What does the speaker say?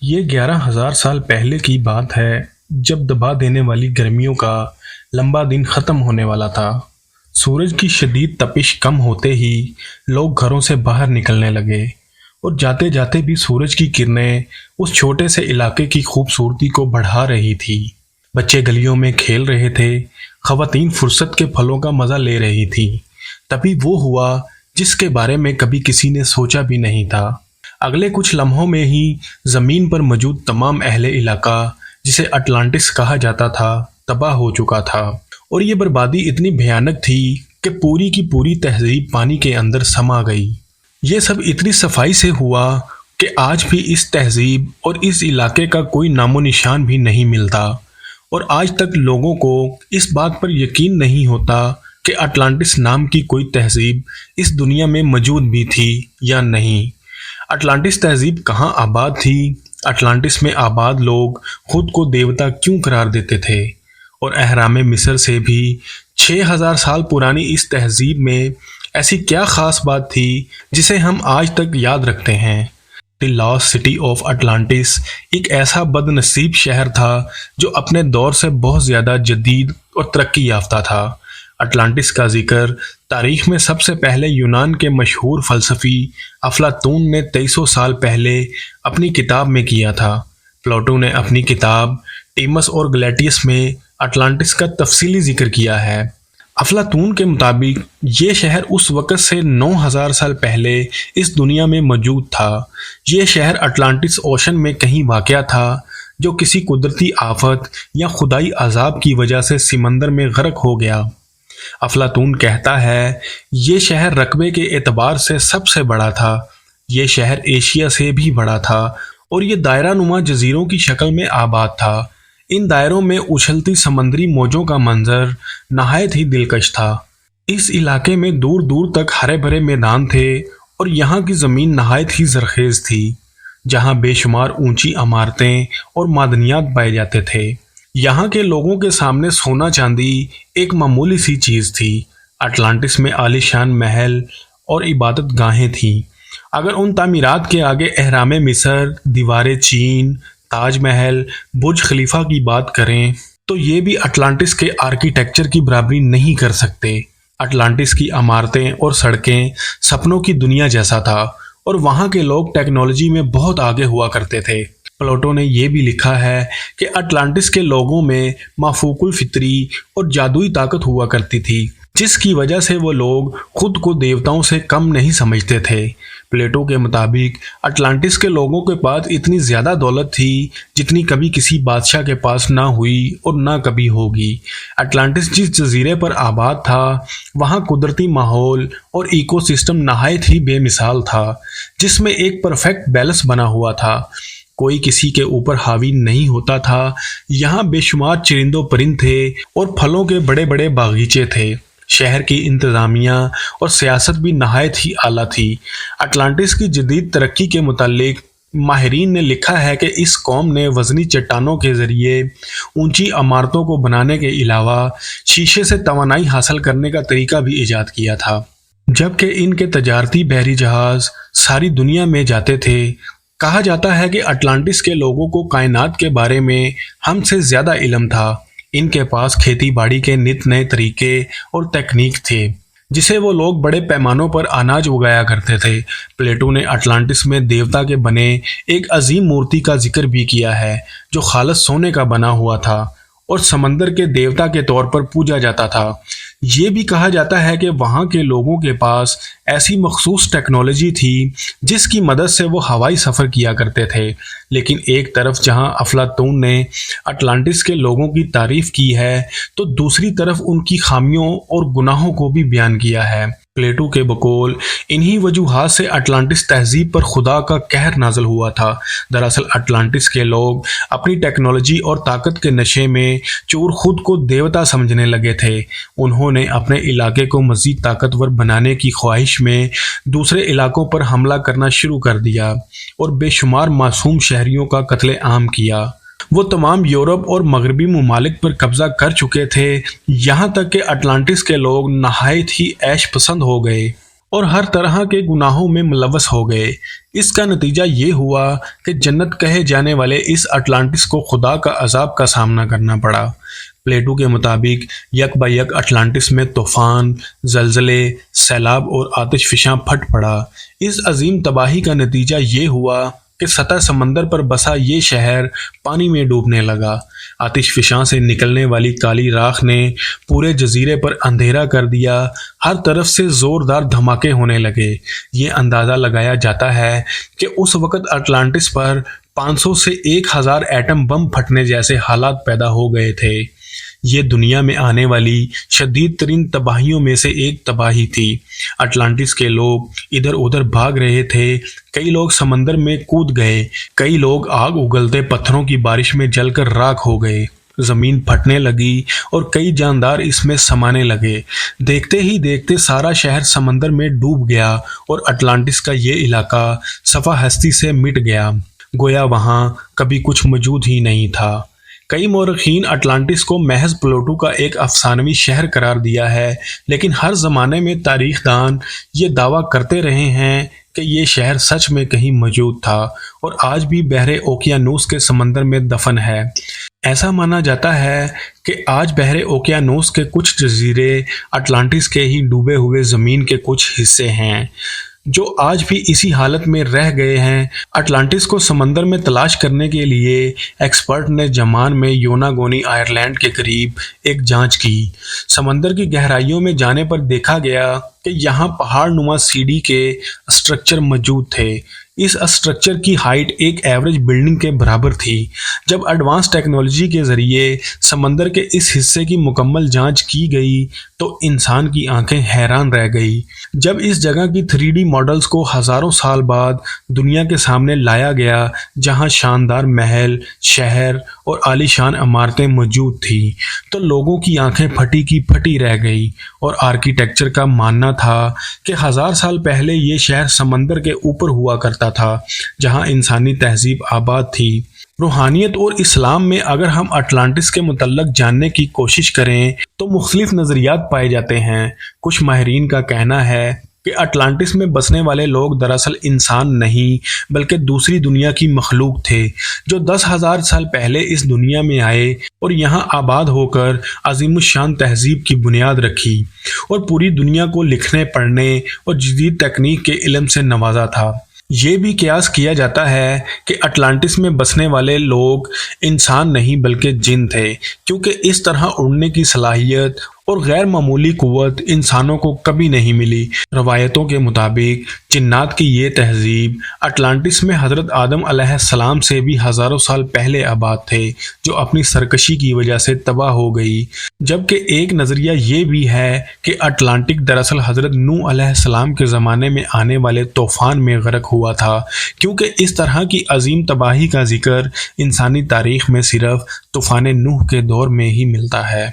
یہ 11,000 سال پہلے کی بات ہے جب دبا دینے والی گرمیوں کا لمبا دن ختم ہونے والا تھا۔ سورج کی شدید تپش کم ہوتے ہی لوگ گھروں سے باہر نکلنے لگے اور جاتے جاتے بھی سورج کی کرنیں اس چھوٹے سے علاقے کی خوبصورتی کو بڑھا رہی تھی۔ بچے گلیوں میں کھیل رہے تھے، خواتین فرصت کے پھلوں کا مزہ لے رہی تھی۔ تبھی وہ ہوا جس کے بارے میں کبھی کسی نے سوچا بھی نہیں تھا۔ اگلے کچھ لمحوں میں ہی زمین پر موجود تمام اہل علاقہ، جسے اٹلانٹس کہا جاتا تھا، تباہ ہو چکا تھا، اور یہ بربادی اتنی بھیانک تھی کہ پوری کی پوری تہذیب پانی کے اندر سما گئی۔ یہ سب اتنی صفائی سے ہوا کہ آج بھی اس تہذیب اور اس علاقے کا کوئی نام و نشان بھی نہیں ملتا، اور آج تک لوگوں کو اس بات پر یقین نہیں ہوتا کہ اٹلانٹس نام کی کوئی تہذیب اس دنیا میں موجود بھی تھی یا نہیں۔ اٹلانٹس تہذیب کہاں آباد تھی؟ اٹلانٹس میں آباد لوگ خود کو دیوتا کیوں قرار دیتے تھے؟ اور اہرام مصر سے بھی 6,000 سال پرانی اس تہذیب میں ایسی کیا خاص بات تھی جسے ہم آج تک یاد رکھتے ہیں؟ The last city of Atlantis ایک ایسا بد نصیب شہر تھا جو اپنے دور سے بہت زیادہ جدید اور ترقی یافتہ تھا۔ اٹلانٹس کا ذکر تاریخ میں سب سے پہلے یونان کے مشہور فلسفی افلاطون نے 2300 سال پہلے اپنی کتاب میں کیا تھا۔ پلاٹو نے اپنی کتاب ٹیمس اور گلیٹیس میں اٹلانٹس کا تفصیلی ذکر کیا ہے۔ افلاطون کے مطابق یہ شہر اس وقت سے 9,000 سال پہلے اس دنیا میں موجود تھا۔ یہ شہر اٹلانٹس اوشن میں کہیں واقع تھا جو کسی قدرتی آفت یا خدائی عذاب کی وجہ سے سمندر میں غرق ہو گیا۔ افلاطون کہتا ہے یہ شہر رقبے کے اعتبار سے سب سے بڑا تھا۔ یہ شہر ایشیا سے بھی بڑا تھا اور یہ دائرہ نما جزیروں کی شکل میں آباد تھا۔ ان دائروں میں اچھلتی سمندری موجوں کا منظر نہایت ہی دلکش تھا۔ اس علاقے میں دور دور تک ہرے بھرے میدان تھے اور یہاں کی زمین نہایت ہی زرخیز تھی، جہاں بے شمار اونچی عمارتیں اور معدنیات پائے جاتے تھے۔ یہاں کے لوگوں کے سامنے سونا چاندی ایک معمولی سی چیز تھی۔ اٹلانٹس میں عالیشان محل اور عبادت گاہیں تھیں۔ اگر ان تعمیرات کے آگے اہرام مصر، دیوار چین، تاج محل، برج خلیفہ کی بات کریں تو یہ بھی اٹلانٹس کے آرکیٹیکچر کی برابری نہیں کر سکتے۔ اٹلانٹس کی عمارتیں اور سڑکیں سپنوں کی دنیا جیسا تھا، اور وہاں کے لوگ ٹیکنالوجی میں بہت آگے ہوا کرتے تھے۔ پلاٹو نے یہ بھی لکھا ہے کہ اٹلانٹس کے لوگوں میں مافوق الفطری اور جادوئی طاقت ہوا کرتی تھی، جس کی وجہ سے وہ لوگ خود کو دیوتاؤں سے کم نہیں سمجھتے تھے۔ پلیٹو کے مطابق اٹلانٹس کے لوگوں کے پاس اتنی زیادہ دولت تھی جتنی کبھی کسی بادشاہ کے پاس نہ ہوئی اور نہ کبھی ہوگی۔ اٹلانٹس جس جزیرے پر آباد تھا وہاں قدرتی ماحول اور ایکو سسٹم نہایت ہی بے مثال تھا، جس میں ایک پرفیکٹ بیلنس بنا ہوا تھا۔ کوئی کسی کے اوپر حاوی نہیں ہوتا تھا۔ یہاں بے شمار چرند و پرند تھے اور پھلوں کے بڑے بڑے باغیچے تھے۔ شہر کی انتظامیہ اور سیاست بھی نہایت ہی اعلیٰ تھی۔ اٹلانٹس کی جدید ترقی کے متعلق ماہرین نے لکھا ہے کہ اس قوم نے وزنی چٹانوں کے ذریعے اونچی عمارتوں کو بنانے کے علاوہ شیشے سے توانائی حاصل کرنے کا طریقہ بھی ایجاد کیا تھا۔ جبکہ ان کے تجارتی بحری جہاز ساری دنیا میں جاتے تھے۔ کہا جاتا ہے کہ اٹلانٹس کے لوگوں کو کائنات کے بارے میں ہم سے زیادہ علم تھا۔ ان کے پاس کھیتی باڑی کے نت نئے طریقے اور تکنیک تھے، جسے وہ لوگ بڑے پیمانوں پر اناج اگایا کرتے تھے۔ پلیٹو نے اٹلانٹس میں دیوتا کے بنے ایک عظیم مورتی کا ذکر بھی کیا ہے جو خالص سونے کا بنا ہوا تھا اور سمندر کے دیوتا کے طور پر پوجا جاتا تھا۔ یہ بھی کہا جاتا ہے کہ وہاں کے لوگوں کے پاس ایسی مخصوص ٹیکنالوجی تھی جس کی مدد سے وہ ہوائی سفر کیا کرتے تھے۔ لیکن ایک طرف جہاں افلاطون نے اٹلانٹس کے لوگوں کی تعریف کی ہے تو دوسری طرف ان کی خامیوں اور گناہوں کو بھی بیان کیا ہے۔ پلیٹو کے بقول انہی وجوہات سے اٹلانٹس تہذیب پر خدا کا قہر نازل ہوا تھا۔ دراصل اٹلانٹس کے لوگ اپنی ٹیکنالوجی اور طاقت کے نشے میں چور خود کو دیوتا سمجھنے لگے تھے۔ انہوں نے اپنے علاقے کو مزید طاقتور بنانے کی خواہش میں دوسرے علاقوں پر حملہ کرنا شروع کر دیا اور بے شمار معصوم شہریوں کا قتل عام کیا۔ وہ تمام یورپ اور مغربی ممالک پر قبضہ کر چکے تھے، یہاں تک کہ اٹلانٹس کے لوگ نہایت ہی عیش پسند ہو گئے اور ہر طرح کے گناہوں میں ملوث ہو گئے۔ اس کا نتیجہ یہ ہوا کہ جنت کہے جانے والے اس اٹلانٹس کو خدا کا عذاب کا سامنا کرنا پڑا۔ پلیٹو کے مطابق یک بہ یک اٹلانٹس میں طوفان، زلزلے، سیلاب اور آتش فشاں پھٹ پڑا۔ اس عظیم تباہی کا نتیجہ یہ ہوا کہ سطح سمندر پر بسا یہ شہر پانی میں ڈوبنے لگا۔ آتش فشاں سے نکلنے والی کالی راکھ نے پورے جزیرے پر اندھیرا کر دیا۔ ہر طرف سے زوردار دھماکے ہونے لگے۔ یہ اندازہ لگایا جاتا ہے کہ اس وقت اٹلانٹس پر 500 سے 1000 ایٹم بم پھٹنے جیسے حالات پیدا ہو گئے تھے۔ یہ دنیا میں آنے والی شدید ترین تباہیوں میں سے ایک تباہی تھی۔ اٹلانٹس کے لوگ ادھر ادھر بھاگ رہے تھے۔ کئی لوگ سمندر میں کود گئے، کئی لوگ آگ اگلتے پتھروں کی بارش میں جل کر راکھ ہو گئے۔ زمین پھٹنے لگی اور کئی جاندار اس میں سمانے لگے۔ دیکھتے ہی دیکھتے سارا شہر سمندر میں ڈوب گیا اور اٹلانٹس کا یہ علاقہ صفحہ ہستی سے مٹ گیا، گویا وہاں کبھی کچھ موجود ہی نہیں تھا۔ کئی مورخین اٹلانٹس کو محض پلوٹو کا ایک افسانوی شہر قرار دیا ہے، لیکن ہر زمانے میں تاریخ دان یہ دعویٰ کرتے رہے ہیں کہ یہ شہر سچ میں کہیں موجود تھا اور آج بھی بحر اوقیانوس کے سمندر میں دفن ہے۔ ایسا مانا جاتا ہے کہ آج بحر اوقیانوس کے کچھ جزیرے اٹلانٹس کے ہی ڈوبے ہوئے زمین کے کچھ حصے ہیں جو آج بھی اسی حالت میں رہ گئے ہیں۔ اٹلانٹس کو سمندر میں تلاش کرنے کے لیے ایکسپرٹ نے جمان میں یوناگونی آئرلینڈ کے قریب ایک جانچ کی۔ سمندر کی گہرائیوں میں جانے پر دیکھا گیا کہ یہاں پہاڑ نما سیڑھی کے اسٹرکچر موجود تھے۔ اس اسٹرکچر کی ہائٹ ایک ایوریج بلڈنگ کے برابر تھی۔ جب ایڈوانس ٹیکنالوجی کے ذریعے سمندر کے اس حصے کی مکمل جانچ کی گئی تو انسان کی آنکھیں حیران رہ گئی جب اس جگہ کی 3D ماڈلز کو ہزاروں سال بعد دنیا کے سامنے لایا گیا، جہاں شاندار محل، شہر اور عالیشان عمارتیں موجود تھیں، تو لوگوں کی آنکھیں پھٹی کی پھٹی رہ گئی اور آرکیٹیکچر کا ماننا تھا کہ 1000 سال پہلے یہ شہر سمندر کے اوپر ہوا کرتا تھا جہاں انسانی تہذیب آباد تھی۔ روحانیت اور اسلام میں اگر ہم اٹلانٹس کے متعلق جاننے کی کوشش کریں تو مختلف نظریات پائے جاتے ہیں۔ کچھ ماہرین کا کہنا ہے کہ اٹلانٹس میں بسنے والے لوگ دراصل انسان نہیں بلکہ دوسری دنیا کی مخلوق تھے جو 10,000 سال پہلے اس دنیا میں آئے اور یہاں آباد ہو کر عظیم الشان تہذیب کی بنیاد رکھی اور پوری دنیا کو لکھنے، پڑھنے اور جدید تکنیک کے علم سے نوازا تھا۔ یہ بھی قیاس کیا جاتا ہے کہ اٹلانٹس میں بسنے والے لوگ انسان نہیں بلکہ جن تھے، کیونکہ اس طرح اڑنے کی صلاحیت اور غیر معمولی قوت انسانوں کو کبھی نہیں ملی۔ روایتوں کے مطابق جنات کی یہ تہذیب اٹلانٹس میں حضرت آدم علیہ السلام سے بھی ہزاروں سال پہلے آباد تھے، جو اپنی سرکشی کی وجہ سے تباہ ہو گئی۔ جبکہ ایک نظریہ یہ بھی ہے کہ اٹلانٹک دراصل حضرت نوح علیہ السلام کے زمانے میں آنے والے طوفان میں غرق ہوا تھا، کیونکہ اس طرح کی عظیم تباہی کا ذکر انسانی تاریخ میں صرف طوفان نوح کے دور میں ہی ملتا ہے۔